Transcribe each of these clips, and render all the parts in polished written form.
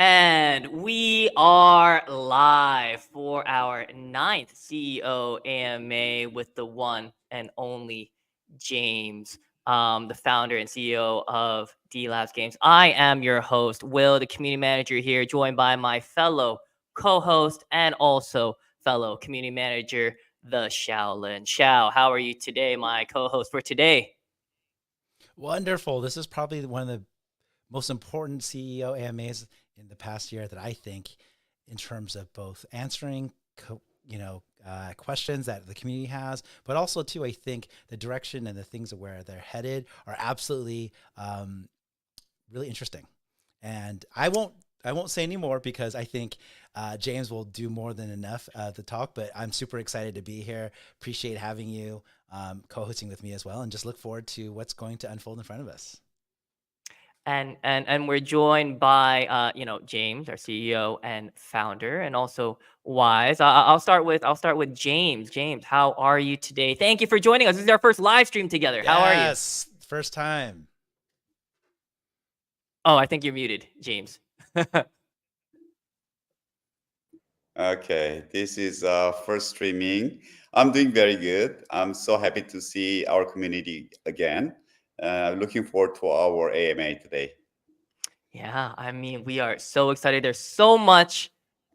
And we are live for our ninth CEO AMA with the one and only James, the founder and CEO of Delabs Games. I am your host, Will, the community manager here, joined by my fellow co-host and also fellow community manager, theShaolin. Shao, how are you today, my co-host for today? Wonderful. This is probably one of the most important CEO AMAs in the past year that I think, in terms of both answering, questions that the community has, but also too, I think the direction and the things of where they're headed are absolutely really interesting. And I won't say any more because I think James will do more than enough to talk. But I'm super excited to be here. Appreciate having you co-hosting with me as well, and just look forward to what's going to unfold in front of us. And we're joined by James, our CEO and founder, and also Wise. I'll start with James. James, how are you today? Thank you for joining us. This is our first live stream together. How are you? Yes, first time. Oh, I think you're muted, James. Okay, this is first streaming. I'm doing very good. I'm so happy to see our community again. Looking forward to our AMA today. Yeah, I mean, we are so excited. There's so much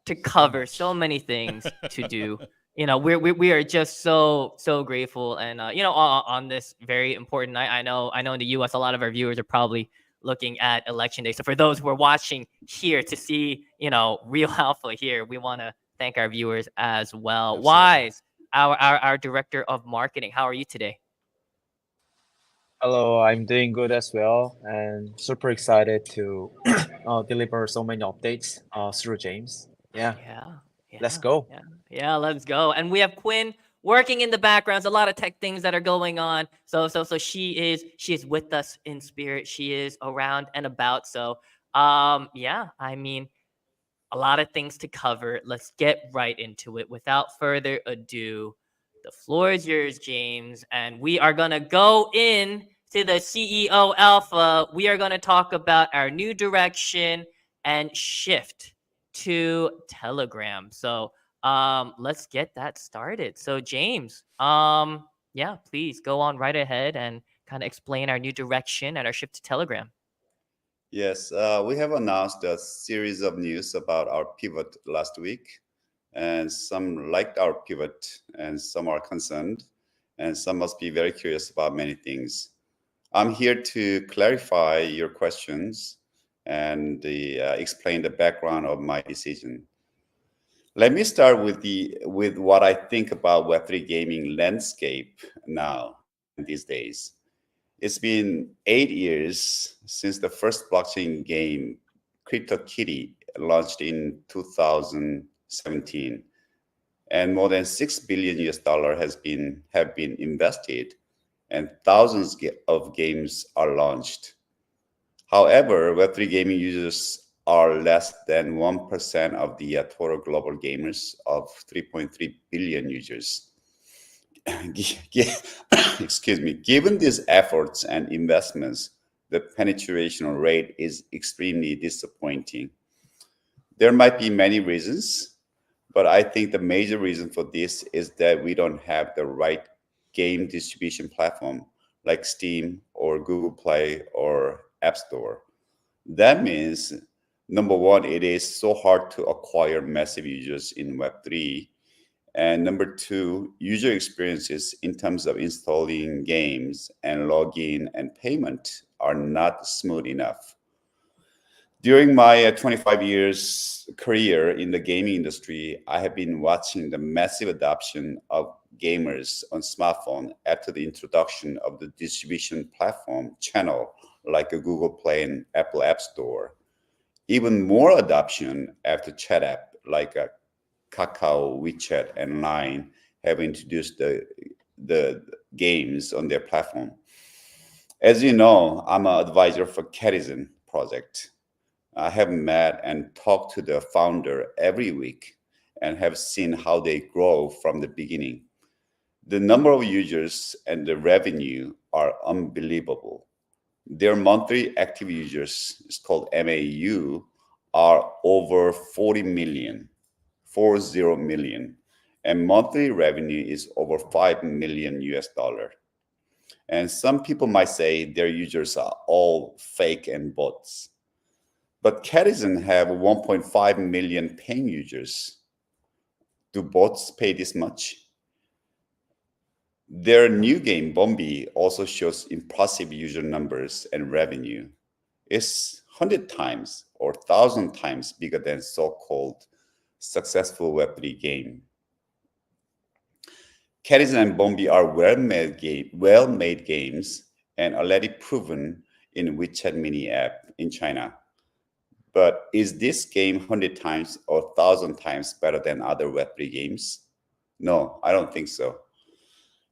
to So cover, so much. many things to do. We are just so grateful, and on this very important night. I know in the U.S. a lot of our viewers are probably looking at election day. So for those who are watching here to see real alpha here, we want to thank our viewers as well. Absolutely. Wise, our director of marketing, how are you today? Hello, I'm doing good as well, and super excited to deliver so many updates through James. Yeah, Yeah, let's yeah, go. yeah, yeah. Let's go. And we have Quinn working in the backgrounds. A lot of tech things that are going on. So she is with us in spirit. She is around and about. So yeah. I mean, a lot of things to cover. Let's get right into it. Without further ado, the floor is yours, James, and we are gonna go in to the CEO Alpha. We are gonna talk about our new direction and shift to Telegram. So let's get that started. So James, yeah, please go on right ahead and kind of explain our new direction and our shift to Telegram. Yes, we have announced a series of news about our pivot last week, and some liked our pivot, and some are concerned, and some must be very curious about many things. I'm here to clarify your questions and explain the background of my decision. Let me start with what I think about Web3 gaming landscape now and these days. It's been 8 years since the first blockchain game, CryptoKitty, launched in 2017, and more than $6 billion have been invested, and thousands of games are launched. However, Web3 gaming users are less than 1% of the total global gamers of 3.3 billion users. Excuse me. Given these efforts and investments, the penetration rate is extremely disappointing. There might be many reasons, but I think the major reason for this is that we don't have the right game distribution platform like Steam or Google Play or App Store. That means, number one, it is so hard to acquire massive users in Web3. And number two, user experiences in terms of installing games and login and payment are not smooth enough. During my 25 years career in the gaming industry, I have been watching the massive adoption of gamers on smartphone after the introduction of the distribution platform channel like a Google Play and Apple App Store. Even more adoption after chat app like a Kakao, WeChat, and Line have introduced the games on their platform. As you know, I'm an advisor for Catizen project. I have met and talked to the founder every week and have seen how they grow from the beginning. The number of users and the revenue are unbelievable. Their monthly active users is called MAU are over 40 million, and monthly revenue is over 5 million US dollar. And some people might say their users are all fake and bots. But Catizen have 1.5 million paying users. Do bots pay this much? Their new game, Bombi, also shows impressive user numbers and revenue. It's 100 times or 1,000 times bigger than so-called successful Web3 game. Catizen and Bombi are well-made games and already proven in WeChat mini app in China. But is this game 100 times or 1,000 times better than other Web3 games? No, I don't think so.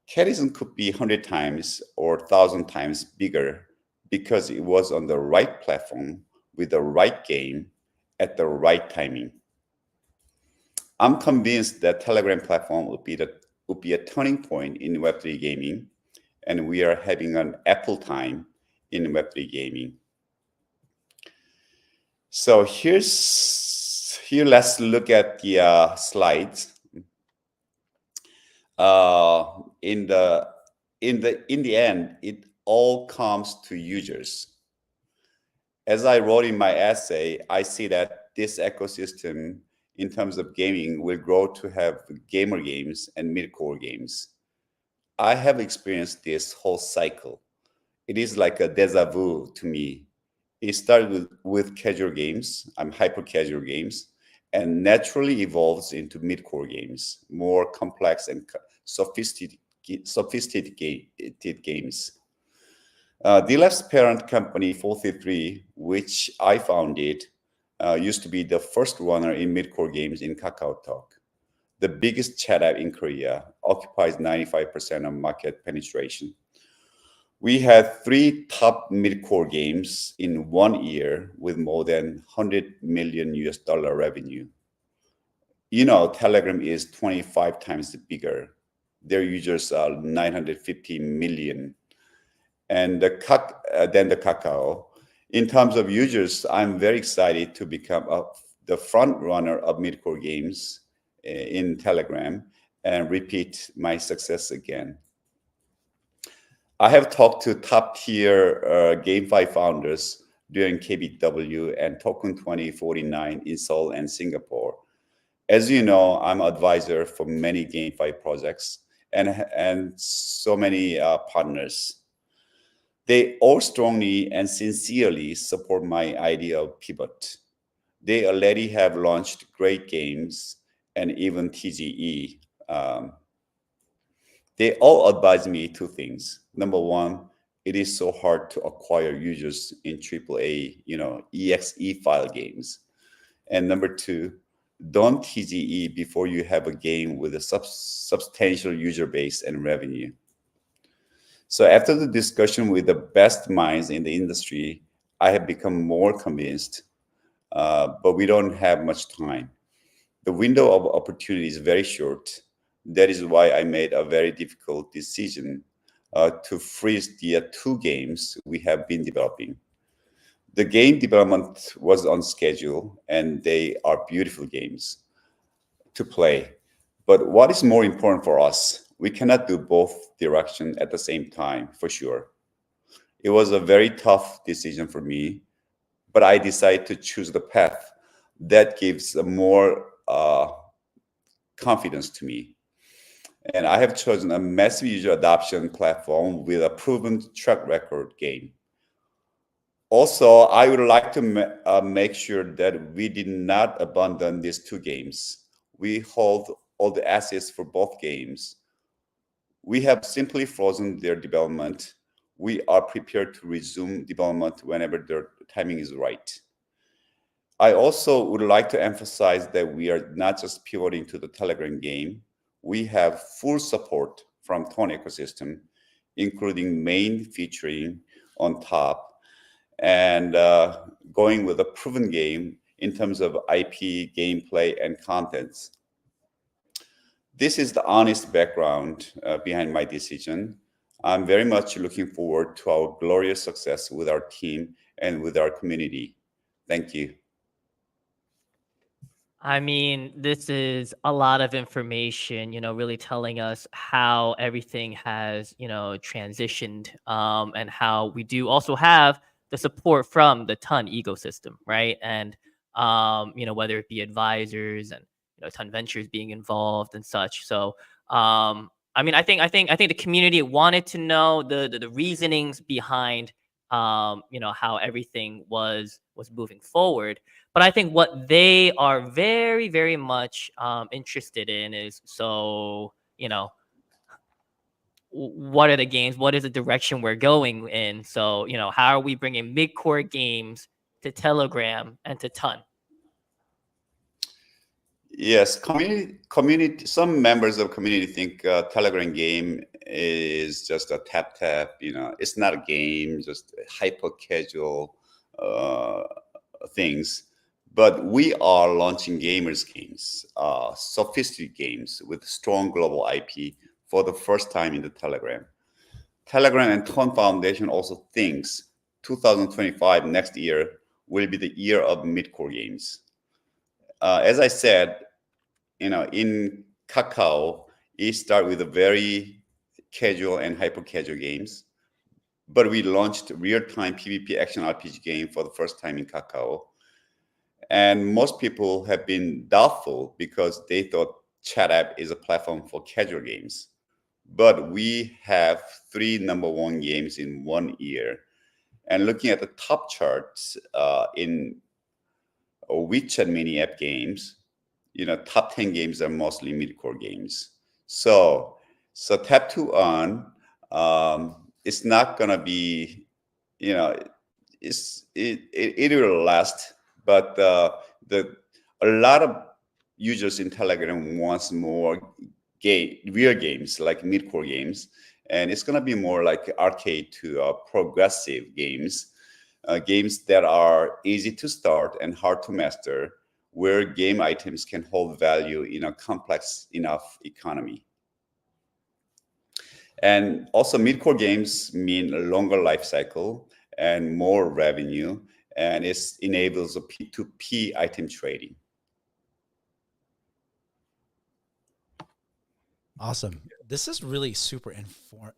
Catizen could be 100 times or 1,000 times bigger because it was on the right platform with the right game at the right timing. I'm convinced that Telegram platform would be a turning point in Web3 gaming, and we are having an Apple time in Web3 gaming. So here, let's look at the slides. In the end, it all comes to users. As I wrote in my essay, I see that this ecosystem in terms of gaming will grow to have gamer games and mid-core games. I have experienced this whole cycle. It is like a deja vu to me. It started with casual games, hyper-casual games, and naturally evolves into mid-core games, more complex and sophisticated games. Delabs' parent company, 43, which I founded, used to be the first runner in mid-core games in KakaoTalk. The biggest chat app in Korea, occupies 95% of market penetration. We had 3 top mid-core games in 1 year with more than 100 million US dollar revenue. You know, Telegram is 25 times bigger. Their users are 950 million. And than the Kakao. In terms of users, I'm very excited to become the front runner of mid-core games in Telegram and repeat my success again. I have talked to top-tier GameFi founders during KBW and Token 2049 in Seoul and Singapore. As you know, I'm an advisor for many GameFi projects and so many partners. They all strongly and sincerely support my idea of pivot. They already have launched great games and even TGE. They all advise me 2 things. Number 1, it is so hard to acquire users in AAA, EXE file games. And number 2, don't TGE before you have a game with a substantial user base and revenue. So after the discussion with the best minds in the industry, I have become more convinced, but we don't have much time. The window of opportunity is very short. That is why I made a very difficult decision to freeze the 2 games we have been developing. The game development was on schedule, and they are beautiful games to play. But what is more important for us, we cannot do both directions at the same time, for sure. It was a very tough decision for me, but I decided to choose the path that gives more confidence to me. And I have chosen a massive user adoption platform with a proven track record game. Also, I would like to make sure that we did not abandon these 2 games. We hold all the assets for both games. We have simply frozen their development. We are prepared to resume development whenever their timing is right. I also would like to emphasize that we are not just pivoting to the Telegram game. We have full support from Tone ecosystem, including main featuring on top, and going with a proven game in terms of IP, gameplay, and contents. This is the honest background behind my decision. I'm very much looking forward to our glorious success with our team and with our community. Thank you. I mean, this is a lot of information, really telling us how everything has, transitioned, and how we do also have the support from the Ton ecosystem, right? And, whether it be advisors and, Ton Ventures being involved and such. So, I mean, I think the community wanted to know the reasonings behind, how everything was moving forward. But I think what they are very, very much interested in is, so, what are the games? What is the direction we're going in? So, how are we bringing mid-core games to Telegram and to Ton? Yes, community. Some members of community think Telegram game is just a tap tap. It's not a game, just hyper casual uh, things. But we are launching gamers games, sophisticated games with strong global IP for the first time in the Telegram. Telegram and Ton Foundation also thinks 2025, next year, will be the year of mid-core games. As I said, in Kakao, it started with a very casual and hyper casual games, but we launched real-time PvP action RPG game for the first time in Kakao. And most people have been doubtful because they thought chat app is a platform for casual games. But we have 3 number one games in 1 year. And looking at the top charts in WeChat mini app games, top 10 games are mostly mid-core games. So tap to earn, it's not gonna be, it will last, but a lot of users in Telegram wants more real games like mid-core games, and it's gonna be more like arcade to progressive games. Games that are easy to start and hard to master, where game items can hold value in a complex enough economy. And also mid-core games mean a longer life cycle and more revenue, and it enables a P2P item trading. Awesome. This is really super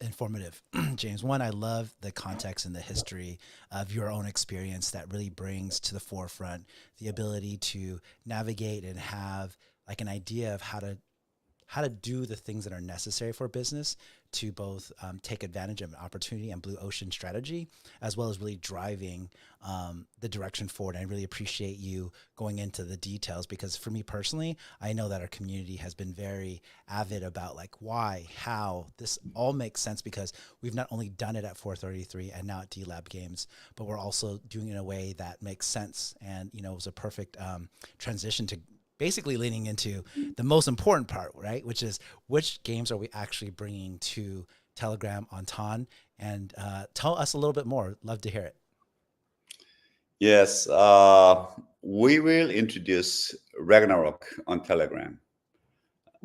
informative, James. One, I love the context and the history of your own experience that really brings to the forefront the ability to navigate and have like an idea of how to do the things that are necessary for business to both take advantage of an opportunity and blue ocean strategy, as well as really driving the direction forward. And I really appreciate you going into the details, because for me personally, I know that our community has been very avid about like why, how this all makes sense, because we've not only done it at 433 and now at Delab Games, but we're also doing it in a way that makes sense. And, it was a perfect transition to basically leaning into the most important part, right? Which is which games are we actually bringing to Telegram on Ton? And tell us a little bit more. Love to hear it. Yes, we will introduce Ragnarok on Telegram.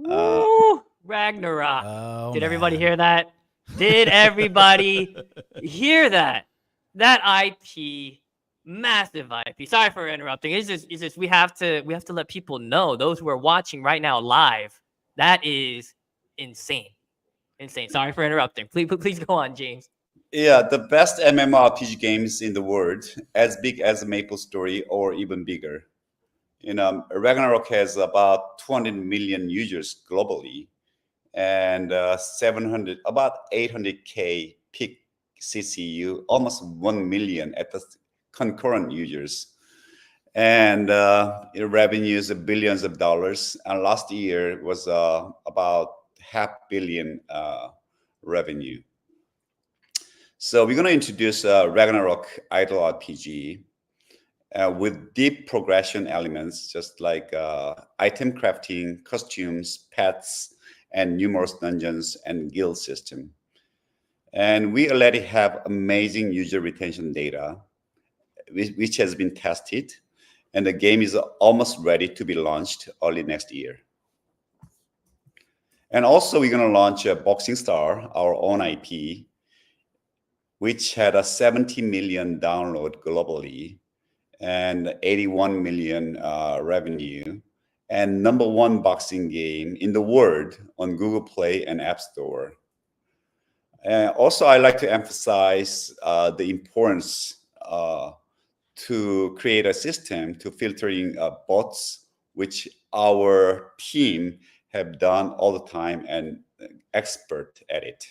Ooh, Ragnarok. Oh, Did everybody man. hear that? Did everybody hear that? That IP, massive IP. Sorry for interrupting. It's just we have to let people know, those who are watching right now live, that is insane. Insane. Sorry for interrupting. Please go on, James. Yeah, the best MMORPG games in the world, as big as MapleStory or even bigger. Ragnarok has about 200 million users globally, and about 800K peak CCU, almost 1 million at the concurrent users. And revenues of billions of dollars. And last year was about $500 million revenue. So we're going to introduce Ragnarok Idle RPG with deep progression elements, just like item crafting, costumes, pets, and numerous dungeons and guild system. And we already have amazing user retention data, which has been tested, and the game is almost ready to be launched early next year. And also we're going to launch a Boxing Star, our own IP, which had a 70 million download globally and 81 million revenue. and #1 boxing game in the world on Google Play and App Store. Also, I like to emphasize the importance to create a system to filtering bots, which our team have done all the time and expert at it.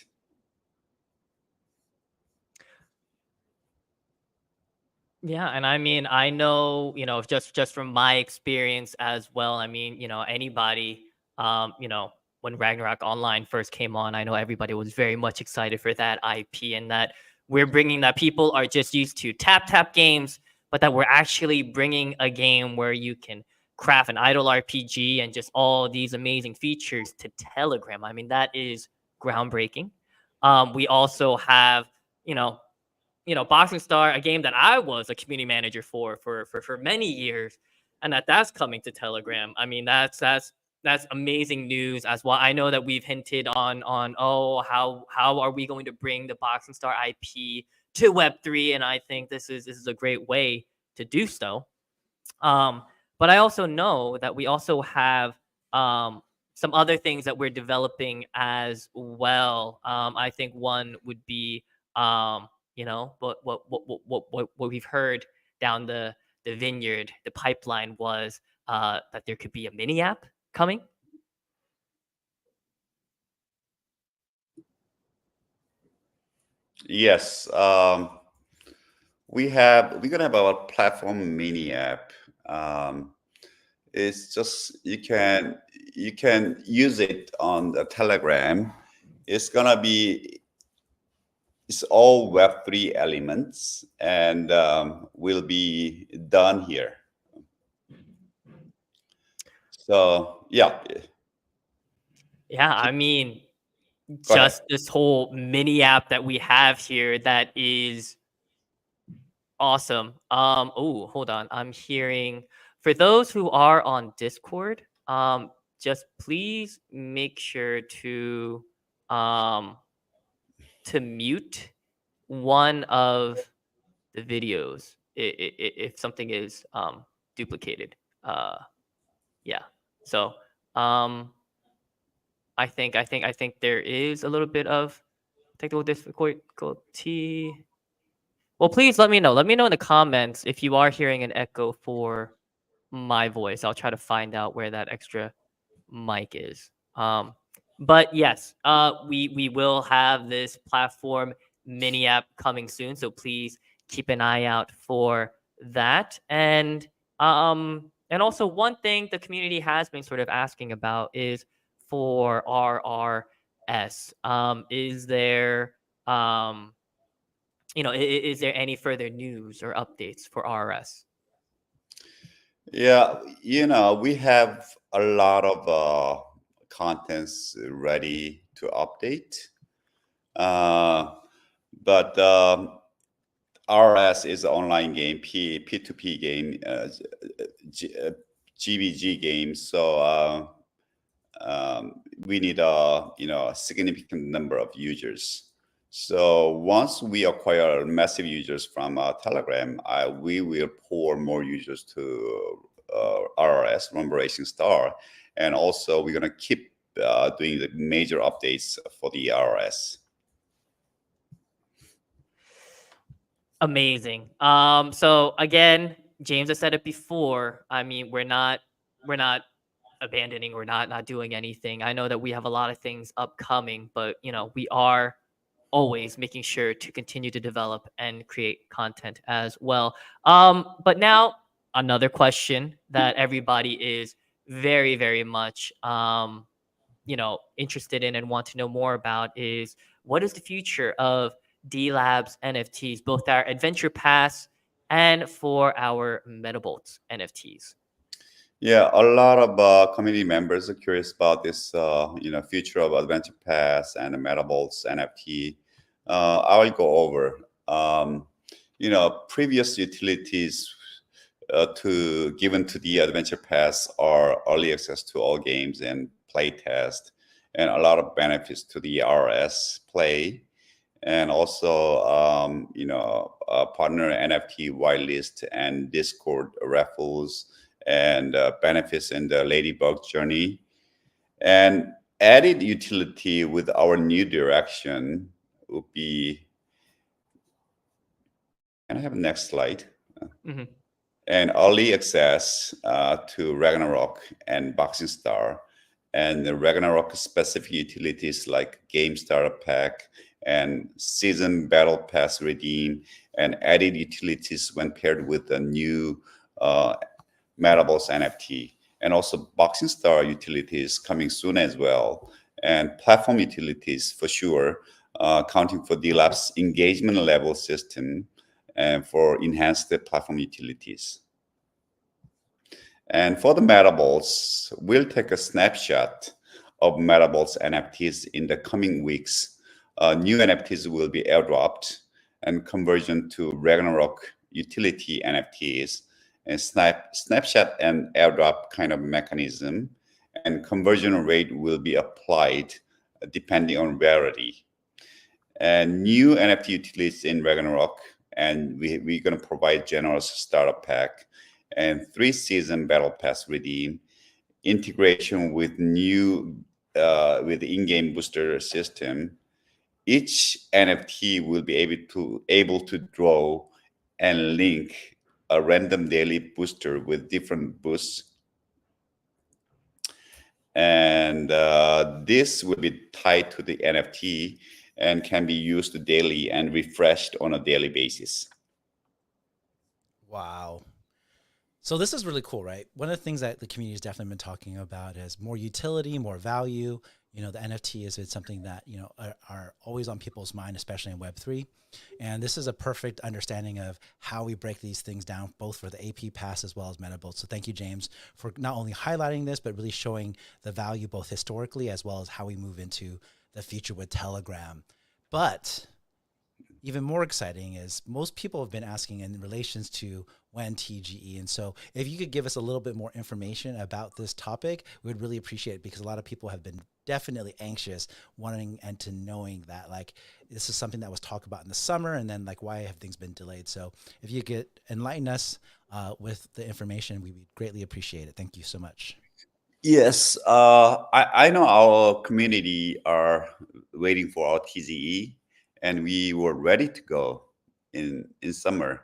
Yeah, and I mean, I know, just from my experience as well. I mean, anybody, when Ragnarok Online first came on, I know everybody was very much excited for that IP, and that we're bringing that people are just used to tap games, but that we're actually bringing a game where you can craft an idle RPG and just all these amazing features to Telegram. I mean, that is groundbreaking. We also have, you know, Boxing Star, a game that I was a community manager for many years, and that's coming to Telegram. I mean, that's amazing news as well. I know that we've hinted on how are we going to bring the Boxing Star IP to Web3, and I think this is a great way to do so. But I also know that we also have some other things that we're developing as well. I think one would be what we've heard down the vineyard, the pipeline was that there could be a mini app coming. Yes, we're gonna have our platform mini app. It's just you can use it on the Telegram. It's all Web3 elements, and will be done here. So yeah, I mean, go ahead. just this whole mini app that we have here, that is awesome. Oh, hold on. I'm hearing, for those who are on Discord, just please make sure um to mute one of the videos if something is duplicated. Yeah. So I think there is a little bit of technical difficulty. Well, please let me know. Let me know in the comments if you are hearing an echo for my voice. I'll try to find out where that extra mic is. But yes, we will have this platform mini app coming soon, so please keep an eye out for that. And also one thing the community has been sort of asking about is for RRS. Is there is there any further news or updates for RRS? Yeah, we have a lot of contents ready to update, but RS is an online game, P2P game, GVG game. So we need a significant number of users. So once we acquire massive users from Telegram, we will pour more users to RRS, Rumble Racing Star, and also we're gonna keep doing the major updates for the RRS. Amazing. So again, James has said it before. I mean, we're not abandoning, we're not doing anything. I know that we have a lot of things upcoming, but we are always making sure to continue to develop and create content as well. But now another question that everybody is very, very much interested in and want to know more about is, what is the future of Delabs NFTs, both our Adventure Pass and for our MetaBolts NFTs? Yeah, a lot of community members are curious about this, future of Adventure Pass and the MetaBolts NFT. I will go over. Previous utilities given to the Adventure Pass are early access to all games and play test, and a lot of benefits to the RS play, and also partner NFT whitelist and Discord raffles, and benefits in the Ladybug journey. And added utility with our new direction would be, can I have the next slide? Mhm. And early access to Ragnarok and Boxing Star, and the Ragnarok specific utilities like Game Starter Pack and Season Battle Pass Redeem, and added utilities when paired with the new Metaverse NFT, and also Boxing Star utilities coming soon as well, and platform utilities for sure, counting for Delabs engagement level system and for enhanced platform utilities. And for the Metaverse, we'll take a snapshot of Metaverse NFTs in the coming weeks. New NFTs will be airdropped, and conversion to Ragnarok utility NFTs, and snapshot and airdrop kind of mechanism, and conversion rate will be applied depending on rarity. And new NFT utilities in Ragnarok, and we're going to provide generous starter pack and 3-season battle pass redeem, integration with new with in-game booster system. Each NFT will be able to draw and link a random daily booster with different boosts, and this will be tied to the NFT and can be used daily and refreshed on a daily basis. Wow. So this is really cool, right? One of the things that the community has definitely been talking about is more utility, more value. You know, the NFT is something that, you know, are always on people's mind, especially in Web3. And this is a perfect understanding of how we break these things down, both for the AP Pass as well as Metabuild. So thank you, James, for not only highlighting this, but really showing the value both historically as well as how we move into the future with Telegram. But even more exciting is most people have been asking in relations to when TGE. And so if you could give us a little bit more information about this topic, we would really appreciate it, because a lot of people have been definitely anxious, wanting and to knowing that like this is something that was talked about in the summer, and then like why have things been delayed. So if you could enlighten us with the information, we would greatly appreciate it. Thank you so much. Yes, I know our community are waiting for our TZE, and we were ready to go in summer.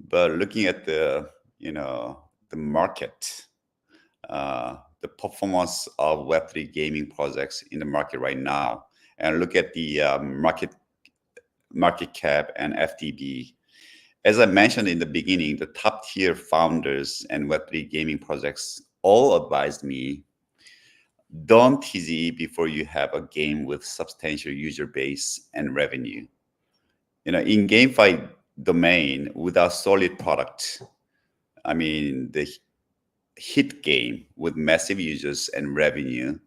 But looking at the the market, the performance of Web3 gaming projects in the market right now, and look at the market cap and FTB. As I mentioned in the beginning, the top tier founders and Web3 gaming projects all advised me, don't TZE before you have a game with substantial user base and revenue. You know, in GameFi domain, without solid product, I mean, the hit game with massive users and revenue,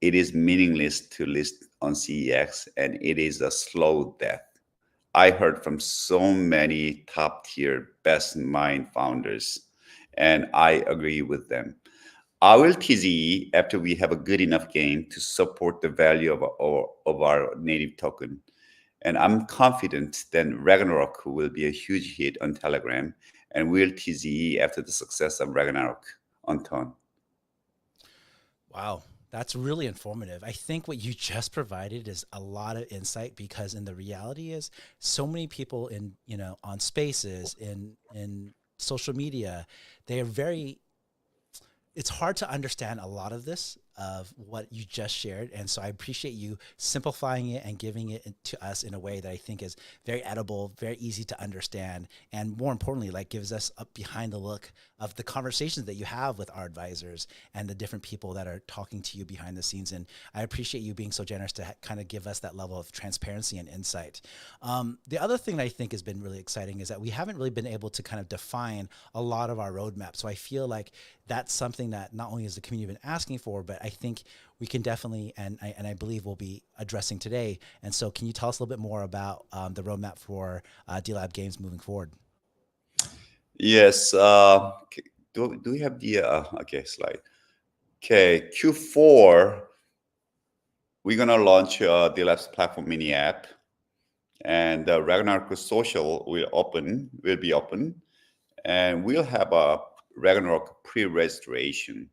it is meaningless to list on CEX, and it is a slow death. I heard from so many top tier best mind founders, and I agree with them. I will TZE after we have a good enough game to support the value of our native token. And I'm confident that Ragnarok will be a huge hit on Telegram, and we'll TZE after the success of Ragnarok on Ton. Wow. That's really informative. I think what you just provided is a lot of insight, because in the reality is so many people in, you know, on spaces, in social media, they are very, it's hard to understand a lot of this, of what you just shared. And so I appreciate you simplifying it and giving it to us in a way that I think is very edible, very easy to understand. And more importantly, like gives us a behind the look of the conversations that you have with our advisors and the different people that are talking to you behind the scenes. And I appreciate you being so generous to kind of give us that level of transparency and insight. The other thing that I think has been really exciting is that we haven't really been able to kind of define a lot of our roadmap. So I feel like that's something that not only has the community been asking for, but I think we can definitely, and I believe we'll be addressing today. And so can you tell us a little bit more about the roadmap for Delab Games moving forward? Yes. Do we have the okay slide? Okay, Q4 we're gonna launch the Labs platform mini app, and Ragnarok social will be open, and we'll have a Ragnarok pre-registration.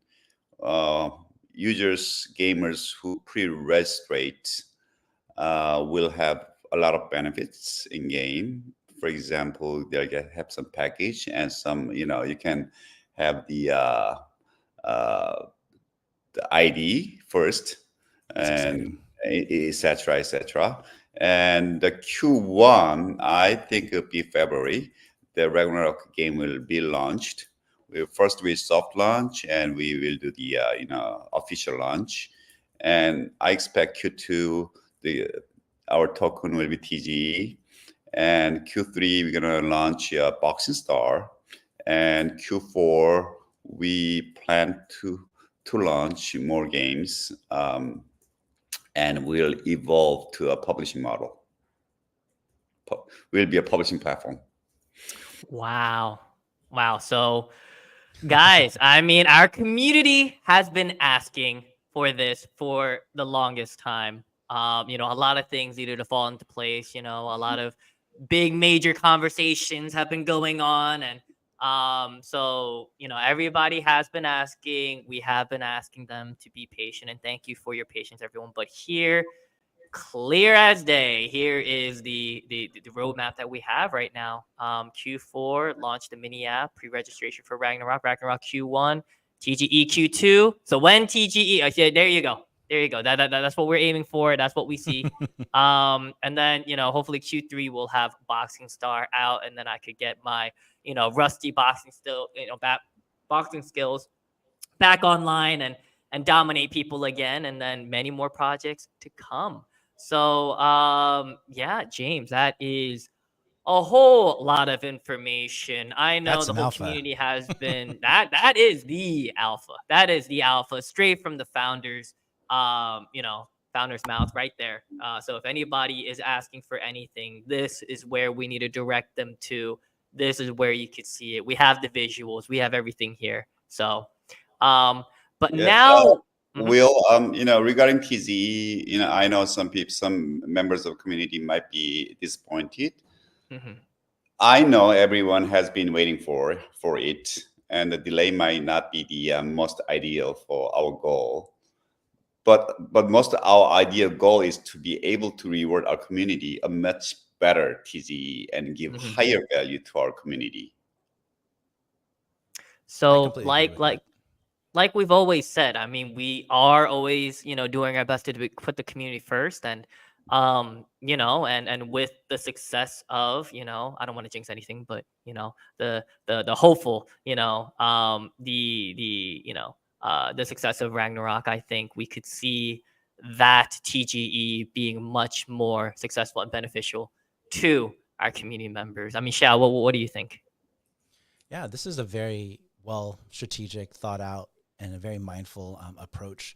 Users, gamers who pre-registrate will have a lot of benefits in game. For example, they'll have some package and some, you can have the ID first, That's and exciting. et cetera, et cetera. And the Q1, I think it'll be February. The Ragnarok game will be launched. First we soft launch, and we will do the official launch. And I expect Q2 our token will be TGE, and Q3 we're gonna launch Boxing Star, and Q4 we plan to launch more games, and we'll evolve to a publishing model. We'll be a publishing platform. Wow. Wow. So, guys, I mean, our community has been asking for this for the longest time. A lot of things needed to fall into place. A lot of big major conversations have been going on, and so everybody has been asking. We have been asking them to be patient, and thank you for your patience, everyone. But here, clear as day, here is the roadmap that we have right now. Q4 launched the mini app pre-registration for Ragnarok Q1, TGE Q2. So when TGE, yeah, there you go. That's what we're aiming for. That's what we see. And then hopefully Q3 will have Boxing Star out, and then I could get my rusty boxing boxing skills back online and dominate people again, and then many more projects to come. So yeah, James, that is a whole lot of information. I know That's the some whole alpha. community has been that is the alpha. That is the alpha straight from the founders founder's mouth right there. So if anybody is asking for anything, this is where we need to direct them to. This is where you could see it. We have the visuals, we have everything here. So but Yeah. now Will, regarding TZE, I know some members of the community might be disappointed. I know everyone has been waiting for it, and the delay might not be the most ideal for our goal. But most of our ideal goal is to be able to reward our community a much better TZE and give higher value to our community. So like we've always said, I mean, we are always, doing our best to put the community first, and and with the success of, I don't want to jinx anything, but the hopeful, the success of Ragnarok, I think we could see that TGE being much more successful and beneficial to our community members. I mean, Xiao, what do you think? Yeah, this is a very well strategic, thought out, and a very mindful approach.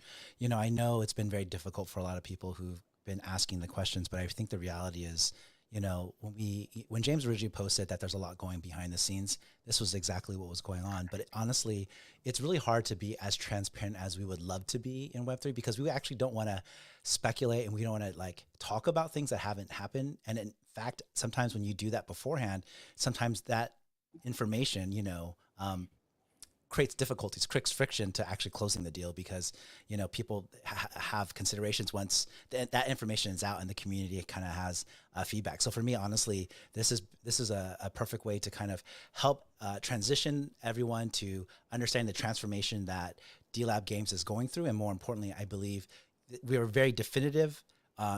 I know it's been very difficult for a lot of people who've been asking the questions, but I think the reality is, when James originally posted that there's a lot going behind the scenes, this was exactly what was going on. But honestly, it's really hard to be as transparent as we would love to be in Web3, because we actually don't want to speculate, and we don't want to talk about things that haven't happened. And in fact, sometimes when you do that beforehand, sometimes that information, creates difficulties, creates friction to actually closing the deal, because people have considerations once that information is out and the community kind of has feedback. So for me, honestly, this is a perfect way to kind of help transition everyone to understand the transformation that Delab Games is going through, and more importantly, I believe we are very definitive.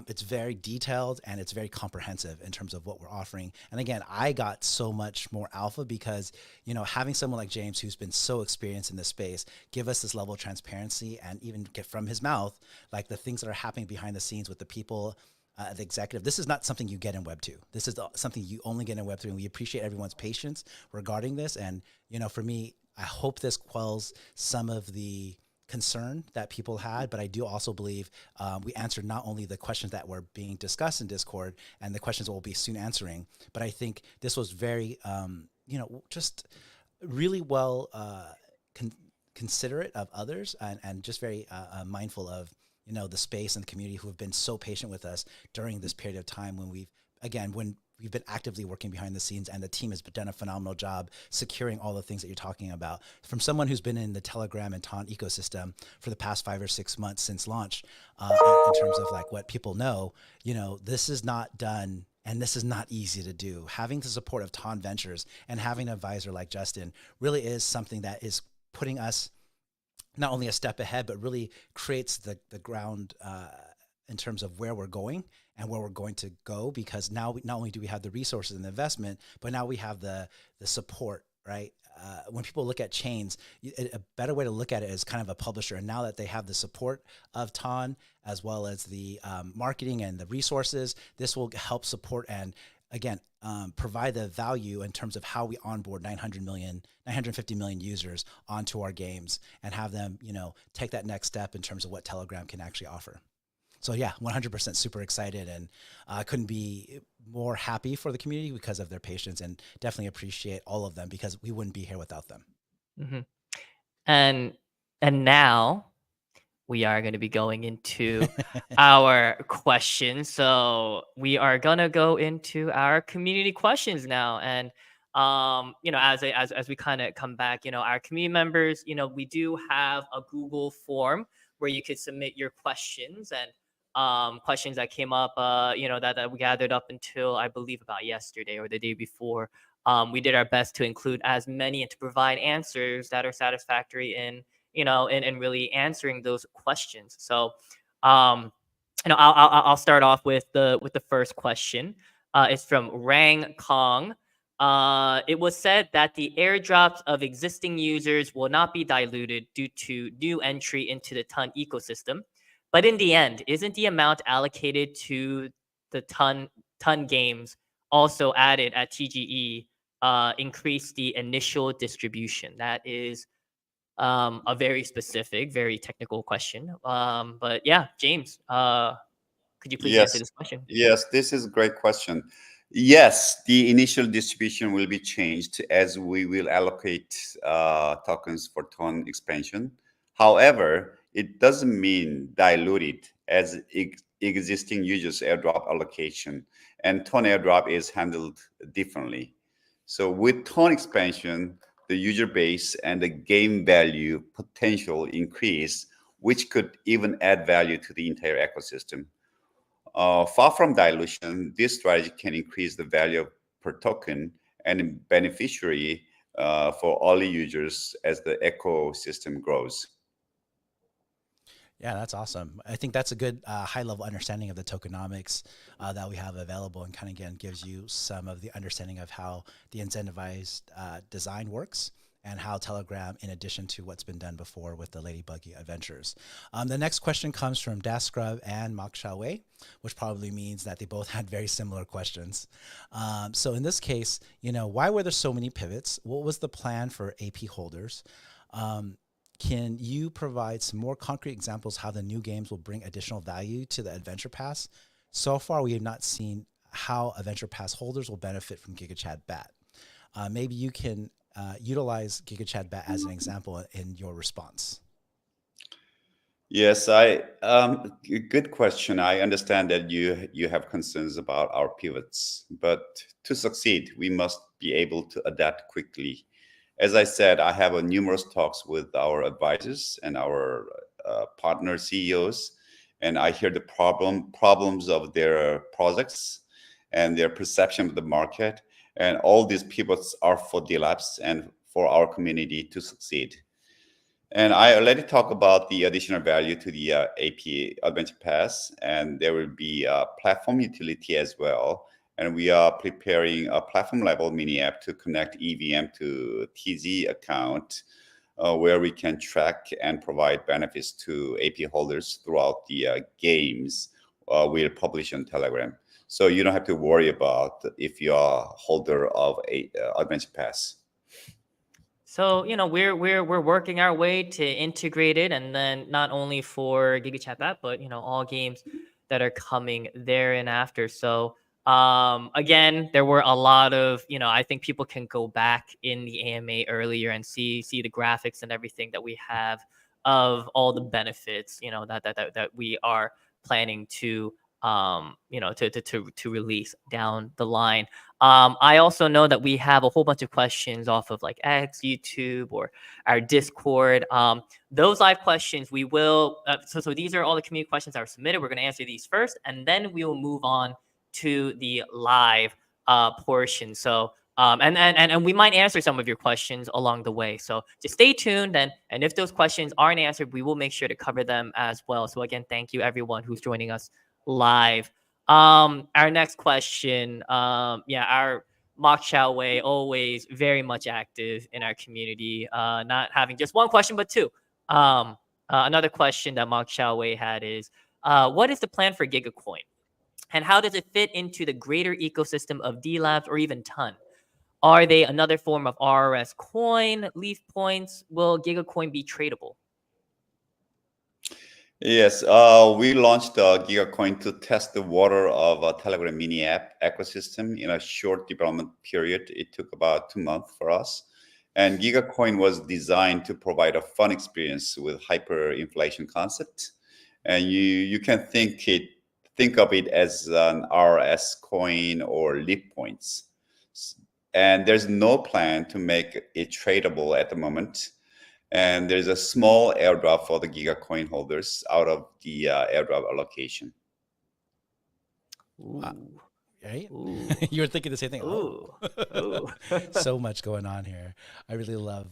It's very detailed, and it's very comprehensive in terms of what we're offering. And again, I got so much more alpha because, having someone like James, who's been so experienced in this space, give us this level of transparency, and even get from his mouth, the things that are happening behind the scenes with the people, the executive. This is not something you get in Web 2. This is something you only get in Web 3. And we appreciate everyone's patience regarding this. And, for me, I hope this quells some of the concern that people had, but I do also believe we answered not only the questions that were being discussed in Discord and the questions that we'll be soon answering, but I think this was very, just really well considerate of others, and just very mindful of, the space and the community who have been so patient with us during this period of time when when we've been actively working behind the scenes, and the team has done a phenomenal job securing all the things that you're talking about. From someone who's been in the Telegram and Ton ecosystem for the past 5 or 6 months since launch, in terms of like what people know, this is not done. And this is not easy to do. Having the support of Ton Ventures and having an advisor like Justin really is something that is putting us not only a step ahead, but really creates the ground in terms of where we're going and where we're going to go. Because now not only do we have the resources and the investment, but now we have the support, right? When people look at chains, a better way to look at it is kind of a publisher. And now that they have the support of Ton, as well as the marketing and the resources, this will help support and, again, provide the value in terms of how we onboard 950 million users onto our games and have them, take that next step in terms of what Telegram can actually offer. So yeah, 100% super excited, and I couldn't be more happy for the community because of their patience, and definitely appreciate all of them because we wouldn't be here without them. Mm-hmm. And now we are going to be going into our questions. So we are going to go into our community questions now. And as we kind of come back, our community members, we do have a Google form where you could submit your questions, and questions that came up, that we gathered up until I believe about yesterday or the day before. We did our best to include as many and to provide answers that are satisfactory in really answering those questions. So, I'll start off with the first question. It's from Rang Kong. It was said that the airdrops of existing users will not be diluted due to new entry into the Ton ecosystem. But in the end, isn't the amount allocated to the Ton games also added at TGE increase the initial distribution? That is a very specific, very technical question. But yeah, James, could you please answer Yes, this question? yes, this is a great question. Yes, the initial distribution will be changed as we will allocate tokens for Ton expansion. However, it doesn't mean diluted as existing users airdrop allocation, and Ton airdrop is handled differently. So with Ton expansion, the user base and the game value potential increase, which could even add value to the entire ecosystem. Far from dilution, this strategy can increase the value per token and beneficiary for early users as the ecosystem grows. Yeah, that's awesome. I think that's a good high-level understanding of the tokenomics that we have available, and kind of, again, gives you some of the understanding of how the incentivized design works and how Telegram, in addition to what's been done before with the Ladybuggy Adventures. The next question comes from Das Scrub and Mak Xiaowei, which probably means that they both had very similar questions. So in this case, why were there so many pivots? What was the plan for AP holders? Can you provide some more concrete examples how the new games will bring additional value to the Adventure Pass? So far, we have not seen how Adventure Pass holders will benefit from GigaChad BAT. Maybe you can utilize GigaChad BAT as an example in your response. Yes, good question. I understand that you have concerns about our pivots, but to succeed, we must be able to adapt quickly. As I said, I have numerous talks with our advisors and our partner CEOs, and I hear the problems of their projects and their perception of the market. And all these pivots are for Delabs and for our community to succeed. And I already talked about the additional value to the AP Adventure Pass, and there will be a platform utility as well. And we are preparing a platform-level mini app to connect EVM to TZ account, where we can track and provide benefits to AP holders throughout the games we'll publish on Telegram. So you don't have to worry about if you are a holder of a Adventure Pass. So we're working our way to integrate it, and then not only for GigaChat BAT, but all games that are coming there and after. So again, there were a lot of I think people can go back in the AMA earlier and see the graphics and everything that we have of all the benefits that we are planning to to release down the line. I also know that we have a whole bunch of questions off of like X, YouTube, or our Discord. Those live questions, we will. So these are all the community questions that were submitted. We're going to answer these first, and then we will move on to the live portion. So and we might answer some of your questions along the way. So just stay tuned, and if those questions aren't answered, we will make sure to cover them as well. So again, thank you everyone who's joining us live. Our next question, our Mock Chow Wei, always very much active in our community, not having just one question but two. Another question that Mock Chow Wei had is, what is the plan for GigaCoin, and how does it fit into the greater ecosystem of Delabs or even Ton? Are they another form of RRS coin, Leaf points? Will GigaCoin be tradable? Yes, we launched GigaCoin to test the water of a Telegram mini app ecosystem in a short development period. It took about 2 months for us. And GigaCoin was designed to provide a fun experience with hyperinflation concept. And you can think of it as an RS coin or Leap points. And there's no plan to make it tradable at the moment. And there's a small airdrop for the GigaCoin holders out of the airdrop allocation. Right? Ooh. You were thinking the same thing. Ooh. Oh. So much going on here. I really love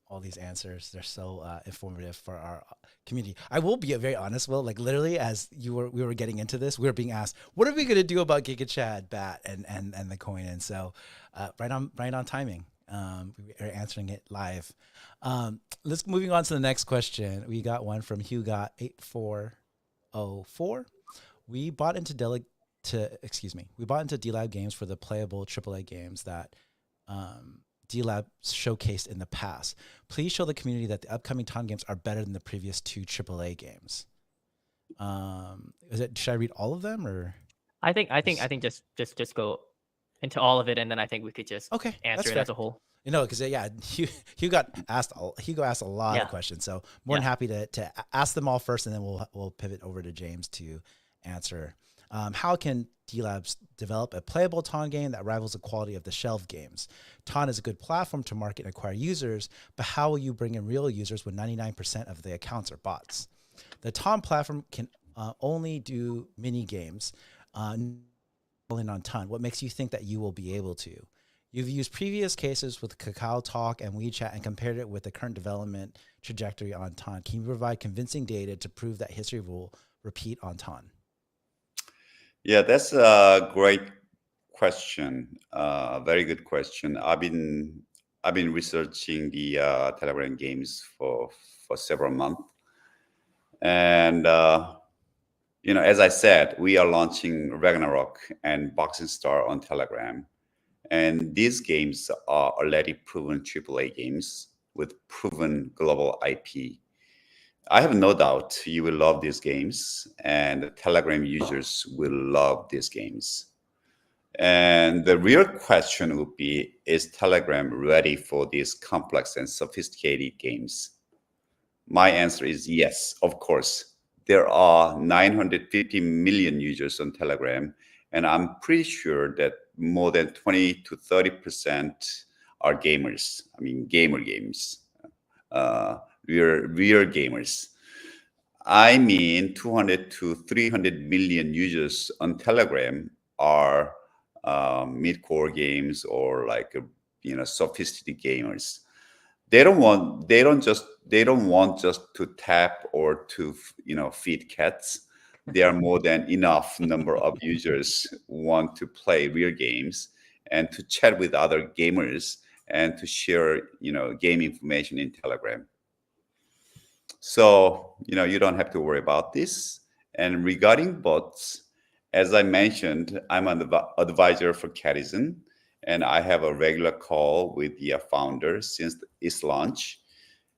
all these answers. They're so informative for our community. I will be very honest, Will. Like literally, as we were getting into this, we were being asked, "What are we going to do about GigaChad, BAT, and the coin?" And so, right on timing. We are answering it live. Let's moving on to the next question. We got one from HughGot8404. We bought into Delab games for the playable AAA games that Delab showcased in the past. Please show the community that the upcoming Ton games are better than the previous 2 AAA games. Should I read all of them, or? I think just go into all of it, and then I think we could just answer it as a whole. You know, because Hugo asked a lot of questions, so more than happy to ask them all first, and then we'll pivot over to James to answer. How can Delabs develop a playable Ton game that rivals the quality of the shelf games? Ton is a good platform to market and acquire users, but how will you bring in real users when 99% of the accounts are bots? The Ton platform can only do mini games. On Ton, what makes you think that you will be able to? You've used previous cases with Kakao Talk and WeChat and compared it with the current development trajectory on Ton. Can you provide convincing data to prove that history will repeat on Ton? Yeah, that's a great question. Very good question. I've been researching the Telegram games for several months, and as I said, we are launching Ragnarok and Boxing Star on Telegram. And these games are already proven AAA games with proven global IP. I have no doubt you will love these games, and the Telegram users will love these games. And the real question would be, is Telegram ready for these complex and sophisticated games? My answer is yes, of course. There are 950 million users on Telegram, and I'm pretty sure that more than 20 to 30% are gamers. I mean, gamer games. We're gamers. I mean, 200 to 300 million users on Telegram are mid-core games or like sophisticated gamers. They don't want just to tap or to feed cats. There are more than enough number of users who want to play real games and to chat with other gamers and to share game information in Telegram. So you don't have to worry about this. And regarding bots, as I mentioned, I'm an advisor for Catizen, and I have a regular call with the founder since its launch.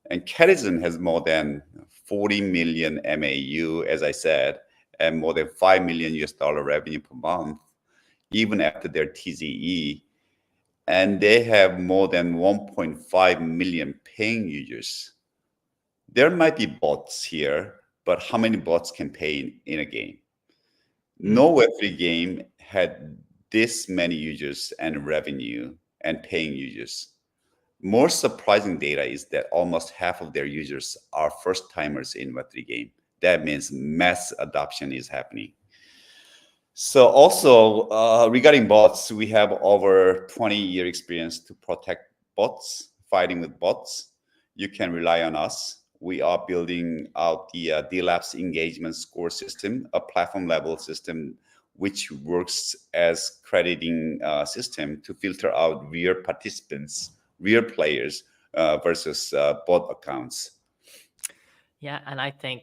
And Catizen has more than 40 million MAU, as I said, and more than $5 million revenue per month, even after their TZE. And they have more than 1.5 million paying users. There might be bots here, but how many bots can pay in a game? No Web3 game had this many users and revenue and paying users. More surprising data is that almost half of their users are first timers in Web3 game. That means mass adoption is happening. So also regarding bots, we have over 20-year experience to protect bots, fighting with bots. You can rely on us. We are building out the Delabs engagement score system, a platform level system which works as crediting system to filter out real participants, real players versus bot accounts. Yeah, and I think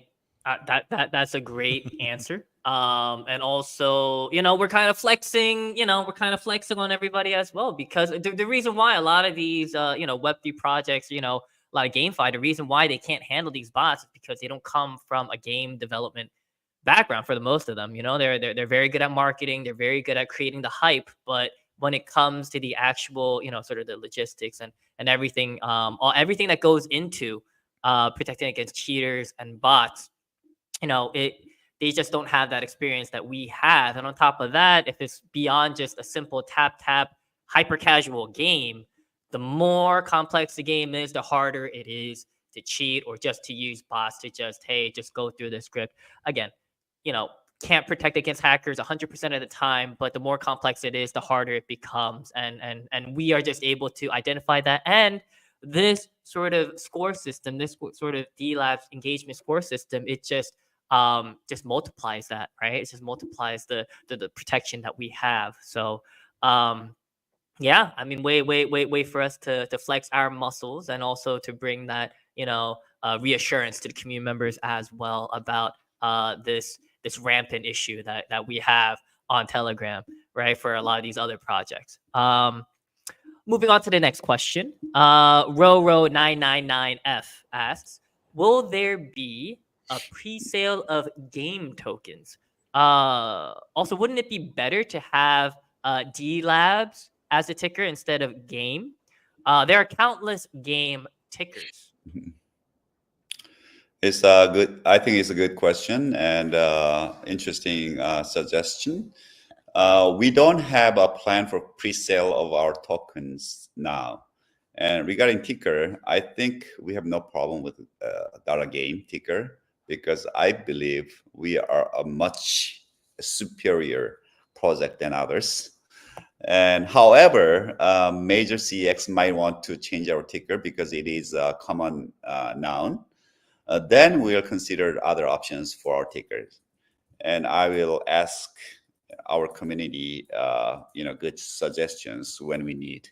that's a great answer. And also, we're kind of flexing, on everybody as well, because the reason why a lot of these, Web3 projects, a lot of GameFi, the reason why they can't handle these bots is because they don't come from a game development background for the most of them. They're very good at marketing, they're very good at creating the hype, but when it comes to the actual, sort of the logistics and everything, everything that goes into protecting against cheaters and bots, they just don't have that experience that we have. And on top of that, if it's beyond just a simple tap hyper casual game, the more complex the game is, the harder it is to cheat or just to use bots to just go through the script. Again, can't protect against hackers 100% of the time, but the more complex it is, the harder it becomes. And we are just able to identify that. And this sort of score system, this sort of Delabs engagement score system, it just multiplies that, right? It just multiplies the protection that we have. So yeah, I mean, wait for us to flex our muscles and also to bring that reassurance to the community members as well about this rampant issue that we have on Telegram, right, for a lot of these other projects. Moving on to the next question. Roro999F asks, will there be a pre-sale of game tokens? Also, wouldn't it be better to have Delabs as a ticker instead of game? There are countless game tickers. It's a good. I think it's a good question and interesting suggestion. We don't have a plan for pre-sale of our tokens now. And regarding ticker, I think we have no problem with Dara Game ticker because I believe we are a much superior project than others. And however, major CX might want to change our ticker because it is a common noun. Then we'll consider other options for our tickers. And I will ask our community, good suggestions when we need.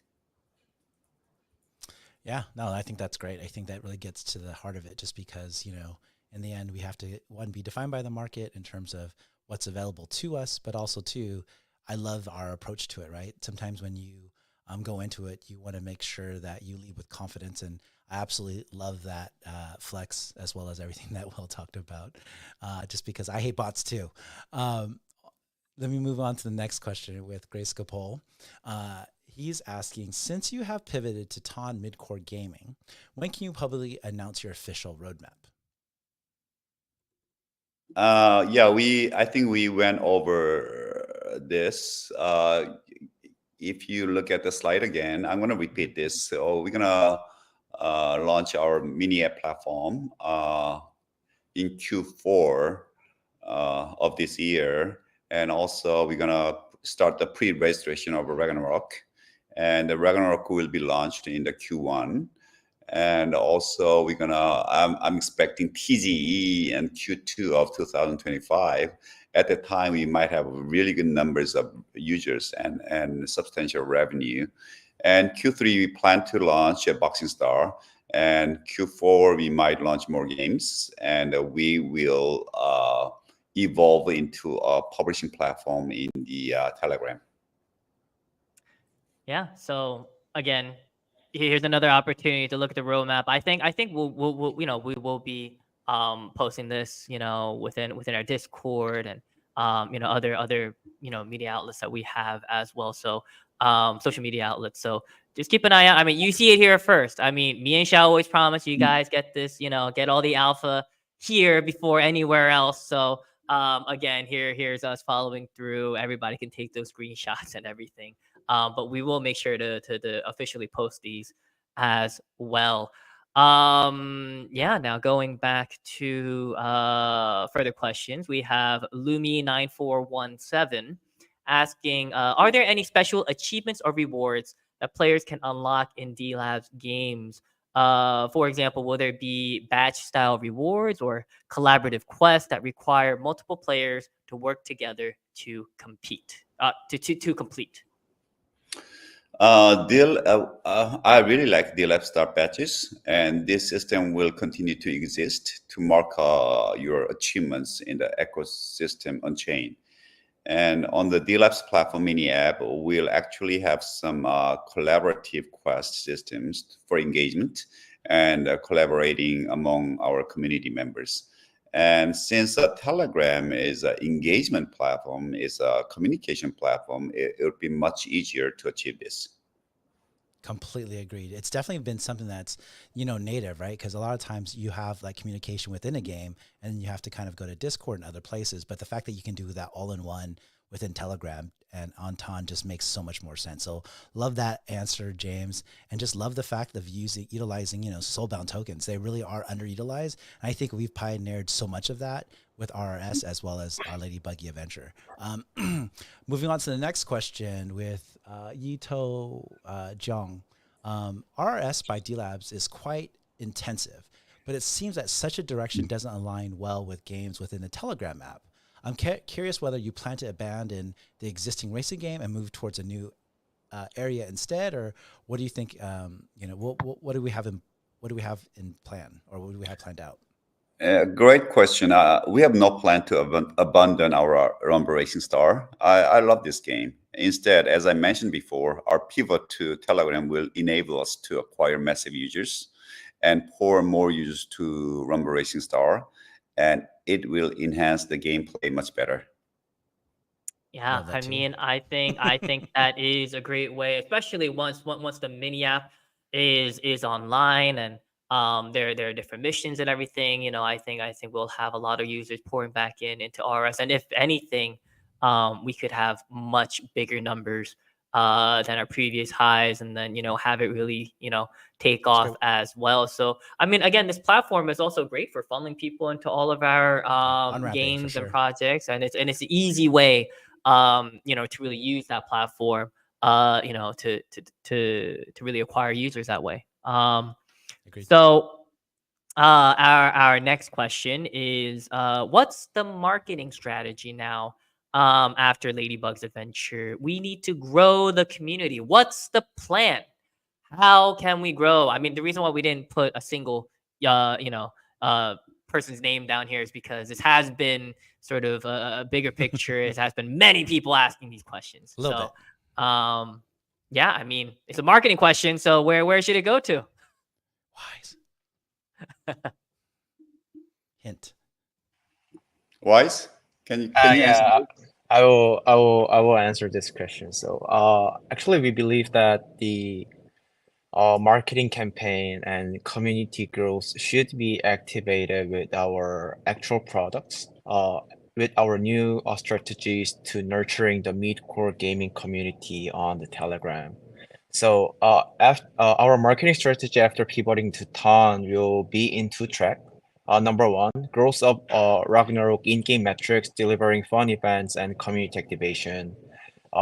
Yeah, no, I think that's great. I think that really gets to the heart of it, just because, in the end, we have to, one, be defined by the market in terms of what's available to us, but also, two, I love our approach to it, right? Sometimes when you go into it, you want to make sure that you lead with confidence. And I absolutely love that flex, as well as everything that Will talked about, just because I hate bots too. Let me move on to the next question with Grace Capole. He's asking, since you have pivoted to TON Midcore Gaming, when can you publicly announce your official roadmap? I think we went over this. If you look at the slide again, I'm going to repeat this. So we're going to launch our mini app platform in Q4 of this year. And also we're going to start the pre-registration of Ragnarok. And the Ragnarok will be launched in the Q1. And also we're gonna, I'm expecting TGE in Q2 of 2025. At the time, we might have really good numbers of users and substantial revenue. And Q3, we plan to launch a Boxing Star. And Q4, we might launch more games. And we will evolve into a publishing platform in the Telegram. Yeah. So again, here's another opportunity to look at the roadmap. I think we will be posting this, within our Discord and other media outlets that we have as well. So social media outlets. So just keep an eye out. I mean, you see it here first. I mean, me and Xiao always promise you guys get this, get all the alpha here before anywhere else. So Again, here's us following through. Everybody can take those screenshots and everything. But we will make sure to officially post these as well. Yeah, now going back to further questions, we have Lumi9417 asking, are there any special achievements or rewards that players can unlock in Delabs games? For example, will there be batch style rewards or collaborative quests that require multiple players to work together to compete, to complete? I really like Delabs Star Patches, and this system will continue to exist to mark your achievements in the ecosystem on chain. And on the Delabs platform mini app, we'll actually have some collaborative quest systems for engagement and collaborating among our community members. And since Telegram is an engagement platform, is a communication platform, it would be much easier to achieve this. Completely agreed. It's definitely been something that's, native, right? Because a lot of times you have like communication within a game and you have to kind of go to Discord and other places. But the fact that you can do that all in one within Telegram and Anton just makes so much more sense. So love that answer, James. And just love the fact of utilizing, soulbound tokens. They really are underutilized. And I think we've pioneered so much of that with RRS as well as Our Lady Buggy Adventure. Moving on to the next question with Yito Jiang. RRS by Delabs is quite intensive, but it seems that such a direction doesn't align well with games within the Telegram app. I'm curious whether you plan to abandon the existing racing game and move towards a new area instead, or what do you think? What do we have in plan, or what do we have planned out? Great question. We have no plan to abandon our Rumble Racing Star. I love this game. Instead, as I mentioned before, our pivot to Telegram will enable us to acquire massive users and pour more users to Rumble Racing Star, and it will enhance the gameplay much better. Yeah, I mean, I think that is a great way, especially once the mini app is online and there are different missions and everything. I think we'll have a lot of users pouring back into RS, and if anything, we could have much bigger numbers than our previous highs, and then have it really take off as well. So I mean, again, this platform is also great for funneling people into all of our games and projects, and it's an easy way to really use that platform to really acquire users that way. Agreed. So our next question is what's the marketing strategy now after Ladybug's adventure? We need to grow the community. What's the plan? How can we grow? I mean, the reason why we didn't put a single person's name down here is because this has been sort of a bigger picture. It has been many people asking these questions. Bit. Yeah, I mean, it's a marketing question. So where should it go to? Wise. Hint. Wise? Can you answer? I will answer this question. So actually we believe that the marketing campaign and community growth should be activated with our actual products, with our new strategies to nurturing the mid-core gaming community on the Telegram. So our marketing strategy after pivoting to Ton will be in two tracks. Number one, growth of Ragnarok in-game metrics, delivering fun events and community activation.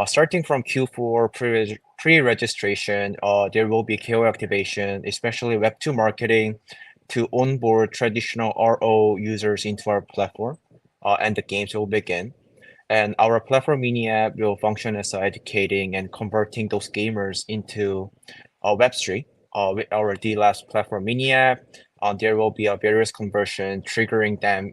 Starting from Q4 pre-registration, there will be KO activation, especially Web2 marketing, to onboard traditional RO users into our platform, and the games will begin. And our platform mini app will function as educating and converting those gamers into Web3 with our Delabs platform mini app. There will be a various conversion triggering them.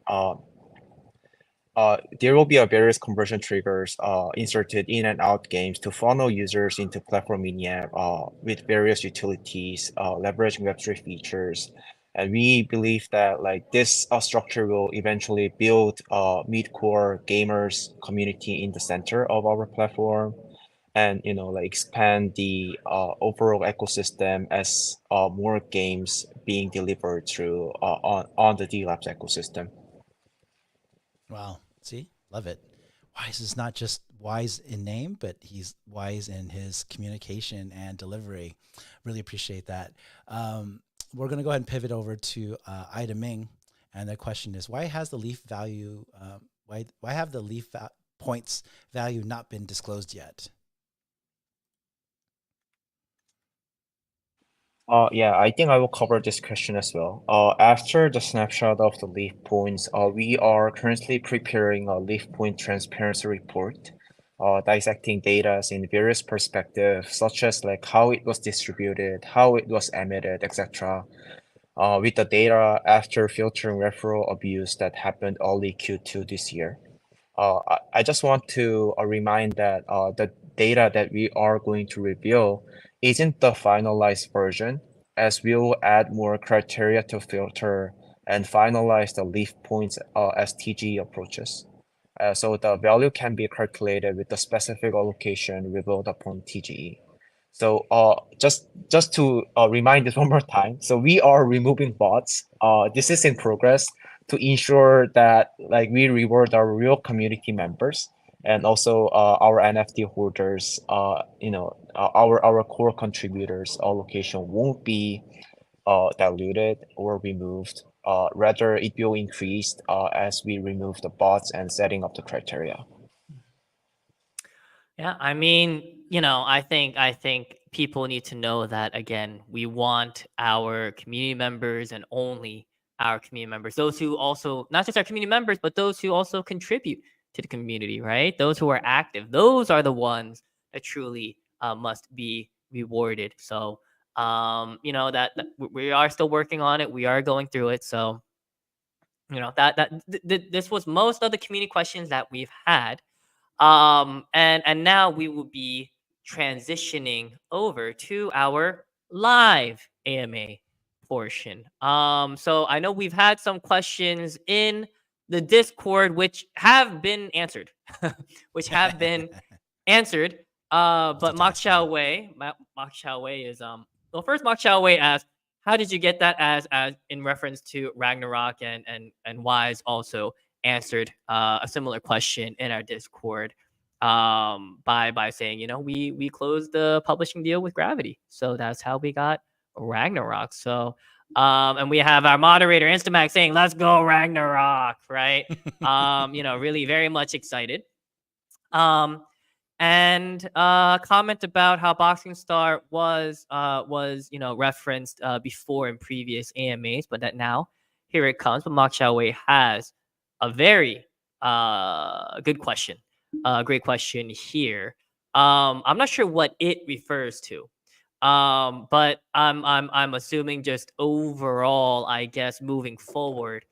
There will be a various conversion triggers inserted in and out games to funnel users into platform mini app with various utilities, leveraging Web3 features. And we believe that like this structure will eventually build a mid-core gamers community in the center of our platform, and expand the overall ecosystem as more games being delivered through on the Delabs ecosystem. Wow. See, love it. Wise is not just wise in name, but he's wise in his communication and delivery. Really appreciate that. We're going to go ahead and pivot over to Ida Ming, and the question is, why has the leaf value? Why have the leaf points value not been disclosed yet? Yeah, I think I will cover this question as well. After the snapshot of the leaf points, we are currently preparing a leaf point transparency report, dissecting data in various perspectives, such as like how it was distributed, how it was emitted, etc. With the data after filtering referral abuse that happened early Q2 this year. I just want to remind that the data that we are going to reveal isn't the finalized version, as we'll add more criteria to filter and finalize the leaf points as TGE approaches. So the value can be calculated with the specific allocation revealed upon TGE. So just to remind this one more time, so we are removing bots. This is in progress to ensure that like we reward our real community members and also our NFT holders. Our core contributors allocation won't be diluted or removed. Rather, it will increase as we remove the bots and setting up the criteria. Yeah, I mean, I think people need to know that again, we want our community members and only our community members, those who also not just our community members, but those who also contribute to the community, right? Those who are active, those are the ones that truly must be rewarded. So, that we are still working on it. We are going through it. So, this was most of the community questions that we've had. And now we will be transitioning over to our live AMA portion. So I know we've had some questions in the Discord which have been answered, which have been answered. But Mak Xiao Wei is well, first Mak Xiao Wei asked, how did you get that as in reference to Ragnarok, and Wise also answered a similar question in our Discord by saying, we closed the publishing deal with Gravity. So that's how we got Ragnarok. So and we have our moderator Instamax saying, let's go Ragnarok, right? Really very much excited. And comment about how Boxing Star was referenced before in previous AMAs, but that now here it comes. But Mak Xiaowei has a very good question, great question here. I'm not sure what it refers to, but I'm assuming just overall, I guess, moving forward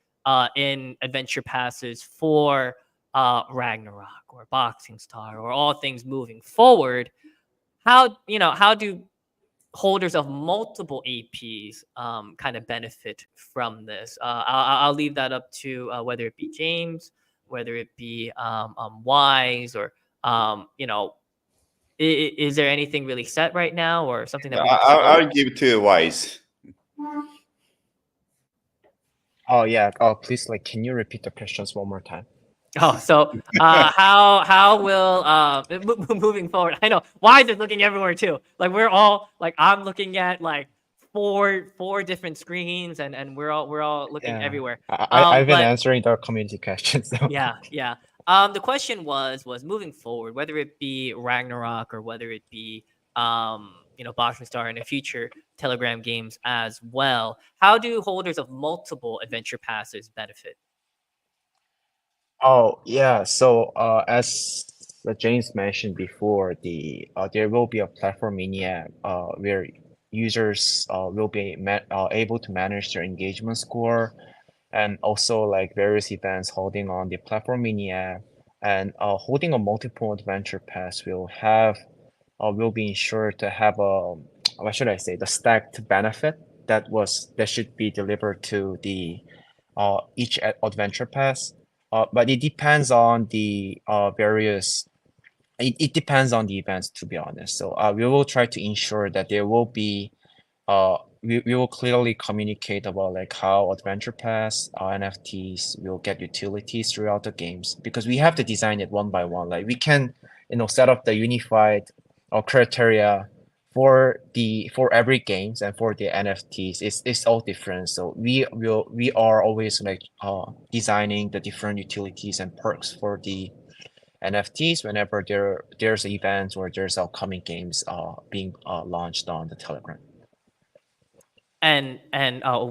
in adventure passes for Ragnarok or Boxing Star or all things moving forward. How do holders of multiple APs kind of benefit from this? I'll leave that up to whether it be James, whether it be Wise, or is there anything really set right now, or something that we need to go I'll over? give it to Wise. Oh yeah. Please, like, can you repeat the questions one more time? Oh, so how will moving forward? I know Wise is looking everywhere too. Like we're all like I'm looking at like four different screens, and we're all looking Yeah, everywhere. I've been But answering the community questions. So. yeah. The question was moving forward, whether it be Ragnarok or whether it be Boxing Star in the future Telegram games as well. How do holders of multiple adventure passes benefit? Oh yeah, so as James mentioned before, there will be a platform mini app where users will be able to manage their engagement score, and also like various events holding on the platform mini app, and holding a multiple adventure pass will be ensured to have a, what should I say, the stacked benefit that should be delivered to the each adventure pass. But it depends on the various. It depends on the events, to be honest. So we will try to ensure that there will be we will clearly communicate about like how Adventure Pass, NFTs will get utilities throughout the games, because we have to design it one by one. Like we can, set up the unified criteria for every games, and for the NFTs. It's all different. So we are always like designing the different utilities and perks for the NFTs whenever there's events or there's upcoming games being launched on the Telegram. And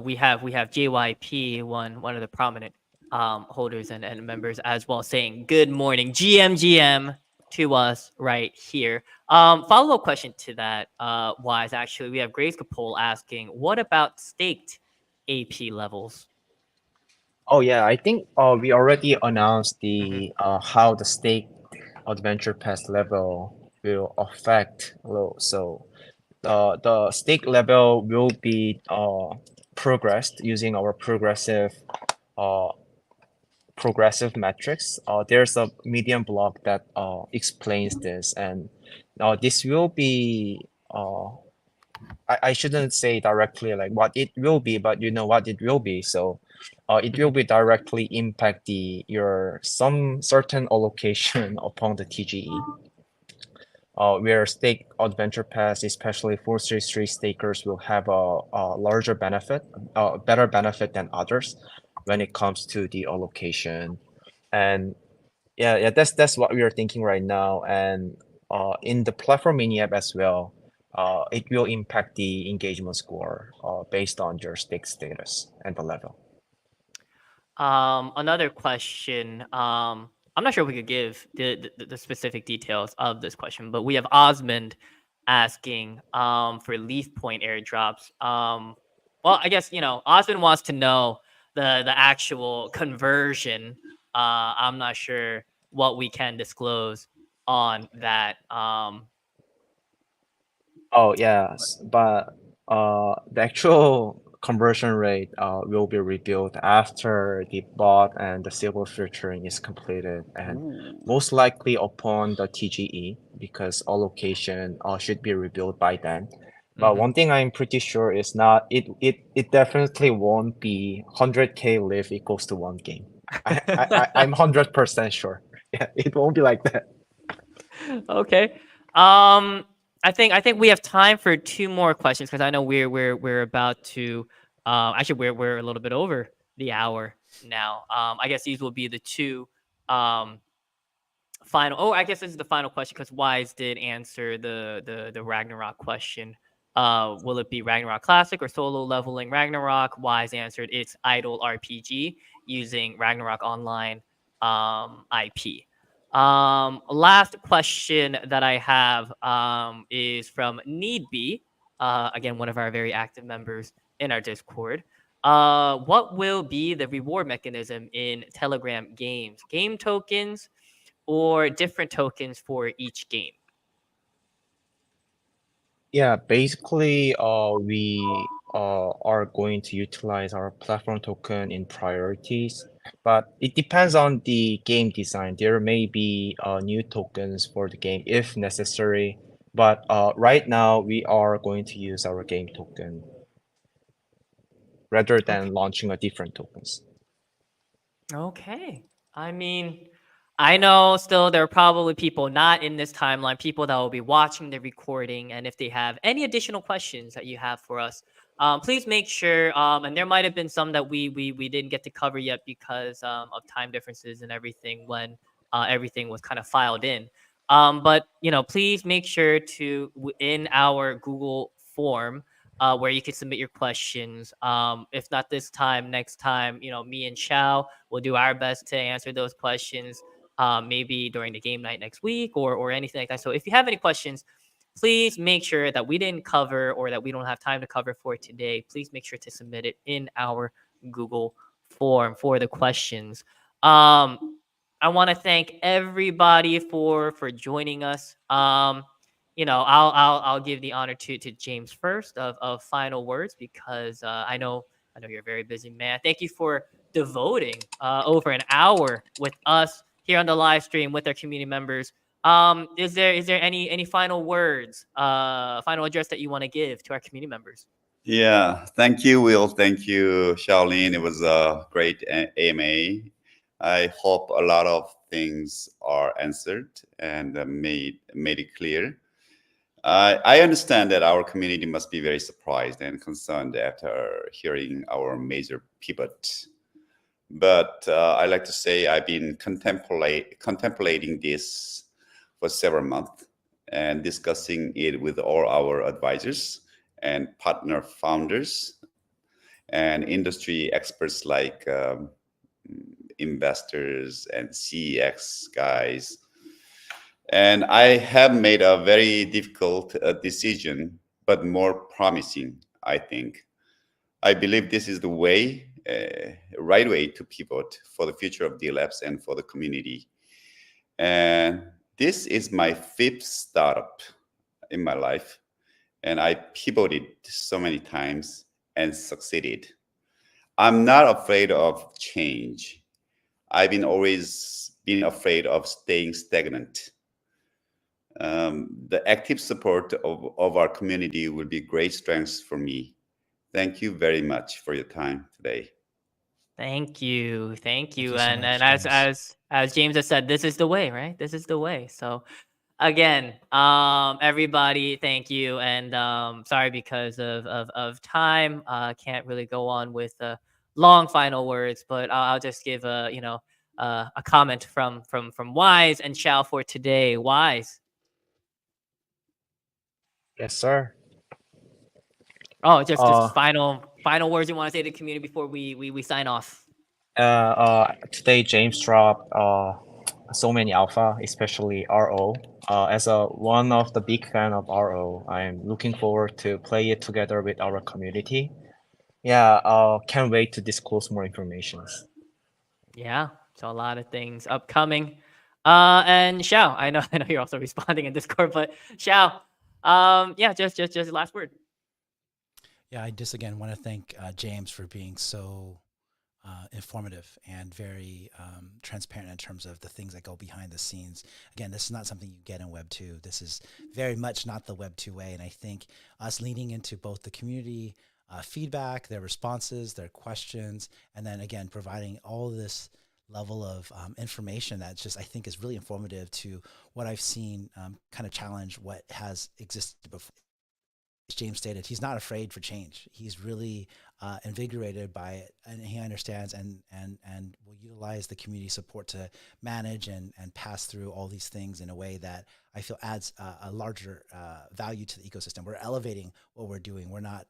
we have JYP, one of the prominent holders and members as well, saying good morning GM to us right here. Follow-up question to that, Wise, actually, we have Grace Capole asking, what about staked AP levels? Oh yeah, I think we already announced Mhm. the how the stake Adventure Pass level will affect low. So the stake level will be progressed using our uh progressive metrics. There's a medium block that explains this, and this will be I shouldn't say directly like what it will be, but you know what it will be. So it will Mhm. be directly impact your some certain allocation upon the TGE. Where stake Adventure Pass, especially 433 stakers, will have a larger benefit, better benefit than others when it comes to the allocation. And yeah, that's what we are thinking right now. And in the platform mini app as well, it will impact the engagement score based on your stake status and the level. Another question. I'm not sure if we could give the specific details of this question, but we have Osmond asking for Leaf Point airdrops. Well, I guess Osmond wants to know the actual conversion. I'm not sure what we can disclose on that. Oh yes, but the actual conversion rate will be revealed after the bot and the silver filtering is completed, and Ooh. most likely upon the TGE, because allocation should be revealed by then. But Mhm. one thing I'm pretty sure is not it definitely won't be 100K live equals to one game. I'm 100% sure. Yeah, it won't be like that. Okay. I think we have time for two more questions, because I know we're about to actually we're a little bit over the hour now. I guess these will be the two um final. Oh, I guess this is the final question, because Wise did answer the Ragnarok question. Will it be Ragnarok Classic or solo leveling Ragnarok? Wise answered it's idle RPG using Ragnarok Online IP. Last question that I have is from Need Be, again, one of our very active members in our Discord. What will be the reward mechanism in Telegram games? Game tokens or different tokens for each game? Yeah, basically, we are going to utilize our platform token in priorities, but it depends on the game design. There may be new tokens for the game if necessary, but right now we are going to use our game token rather Okay. than launching a different tokens. Okay. I mean, I know still there are probably people not in this timeline, people that will be watching the recording. And if they have any additional questions that you have for us, please make sure. And there might have been some that we didn't get to cover yet because of time differences and everything when everything was kind of filed in. But please make sure to in our Google form where you can submit your questions. If not this time, next time, me and Chow will do our best to answer those questions. Maybe during the game night next week or anything like that. So if you have any questions, please make sure that we didn't cover or that we don't have time to cover for today. Please make sure to submit it in our Google form for the questions. I want to thank everybody for joining us. I'll give the honor to James first of final words, because I know you're a very busy man. Thank you for devoting over an hour with us here on the live stream with our community members. Is there any final words, final address that you want to give to our community members? Yeah, thank you, Will. Thank you, Shaolin. It was a great AMA. I hope a lot of things are answered and made it clear. I understand that our community must be very surprised and concerned after hearing our major pivot. But I like to say I've been contemplating this for several months and discussing it with all our advisors and partner founders and industry experts like investors and CX guys. And I have made a very difficult decision, but more promising, I think. I believe this is the right way to pivot for the future of Delabs and for the community. And this is my fifth startup in my life, and I pivoted so many times and succeeded. I'm not afraid of always been afraid of staying stagnant. The active support of our community will be great strengths for me. Thank you very much for your time today. Thank you. Thank Thank you. you so And much, as James. James has said, this is the way, right? This is the way. So again, everybody, thank you. And sorry because of time. Can't really go on with long final words, but I'll just give a comment from Wise and Shao for today. Wise. Yes, sir. Oh, just Uh, final words you want to say to the community before we sign off. Today James dropped so many alpha, especially RO. As a one of the big fan of RO, I'm looking forward to play it together with our community. Yeah, can't wait to disclose more information. Yeah, so a lot of things upcoming. And Xiao, I know I know you're also responding in Discord, but Xiao, yeah, just last word. Yeah, I just again want to thank James for being so informative and very transparent in terms of the things that go behind the scenes. Again, this is not something you get in Web 2. This is very much not the Web 2 way. And I think us leaning into both the community feedback, their responses, their questions, and then again, providing all this level of information that just I think is really informative to what I've seen kind of challenge what has existed before. James stated, he's not afraid for change. He's really invigorated by it, and he understands and will utilize the community support to manage and pass through all these things in a way that I feel adds a larger value to the ecosystem. We're elevating what we're doing. We're not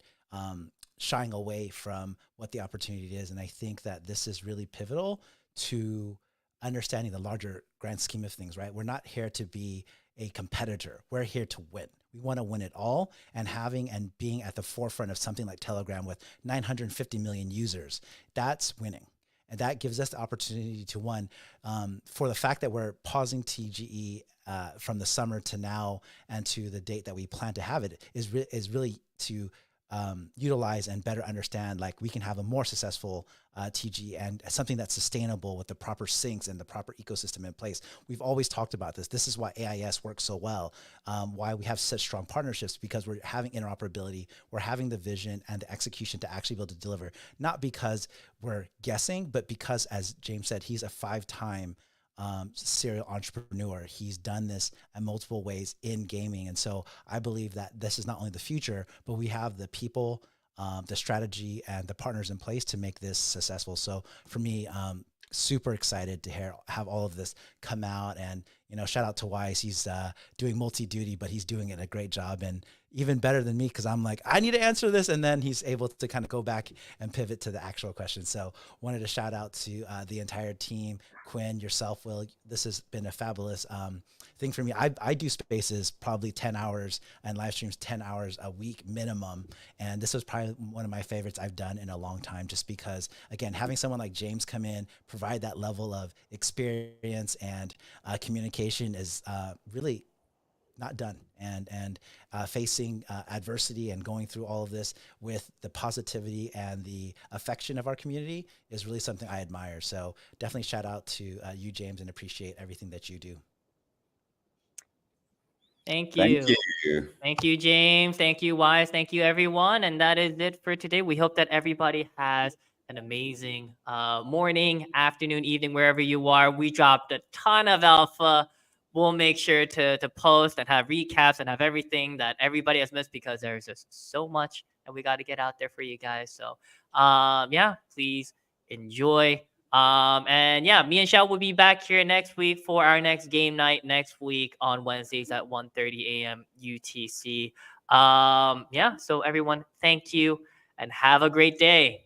shying away from what the opportunity is, and I think that this is really pivotal to understanding the larger grand scheme of things. Right? We're not here to be a competitor. We're here to win. We want to win it all, and having and being at the forefront of something like Telegram with 950 million users, that's winning. And that gives us the opportunity to one, for the fact that we're pausing TGE from the summer to now and to the date that we plan to have it is really to utilize and better understand, like we can have a more successful TG and something that's sustainable with the proper syncs and the proper ecosystem in place. We've always talked about this. This is why AIS works so well, why we have such strong partnerships, because we're having interoperability, we're having the vision and the execution to actually be able to deliver, not because we're guessing, but because, as James said, he's a 5-time serial entrepreneur. He's done this in multiple ways in gaming. And so I believe that this is not only the future, but we have the people, the strategy, and the partners in place to make this successful. So for me, super excited to have all of this come out. And, shout out to Wise. He's doing multi-duty, but he's doing it a great job, and even better than me, because I'm like, I need to answer this. And then he's able to kind of go back and pivot to the actual question. So wanted to shout out to the entire team, Quinn, yourself, Will. This has been a fabulous thing for me. I do spaces probably 10 hours and live streams 10 hours a week minimum. And this was probably one of my favorites I've done in a long time, just because, again, having someone like James come in, provide that level of experience and communication is really not done. And facing adversity and going through all of this with the positivity and the affection of our community is really something I admire. So definitely shout out to you, James, and appreciate everything that you do. Thank Thank you. you. Thank you, James. Thank you, Wise. Thank you, everyone. And that is it for today. We hope that everybody has an amazing morning, afternoon, evening, wherever you are. We dropped a ton of alpha. We'll make sure to post and have recaps and have everything that everybody has missed because there's just so much that we got to get out there for you guys. So, yeah, please enjoy. And yeah, me and Xiao will be back here next week for our next game night next week on Wednesdays at 1:30 a.m. UTC. Yeah, so everyone, thank you and have a great day.